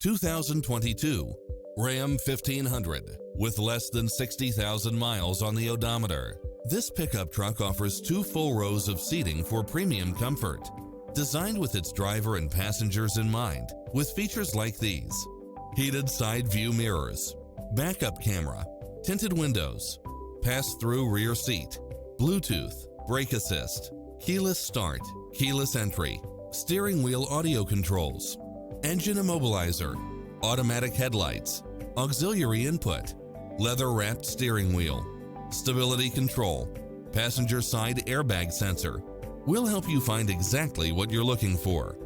2022 Ram 1500 with less than 60,000 miles on the odometer. This pickup truck offers 2 full rows of seating for premium comfort. Designed with its driver and passengers in mind, with features like these: heated side view mirrors, backup camera, tinted windows, pass-through rear seat, Bluetooth, brake assist, keyless start, keyless entry, steering wheel audio controls, engine immobilizer, automatic headlights, auxiliary input, leather-wrapped steering wheel, stability control, passenger side airbag sensor. We'll help you find exactly what you're looking for.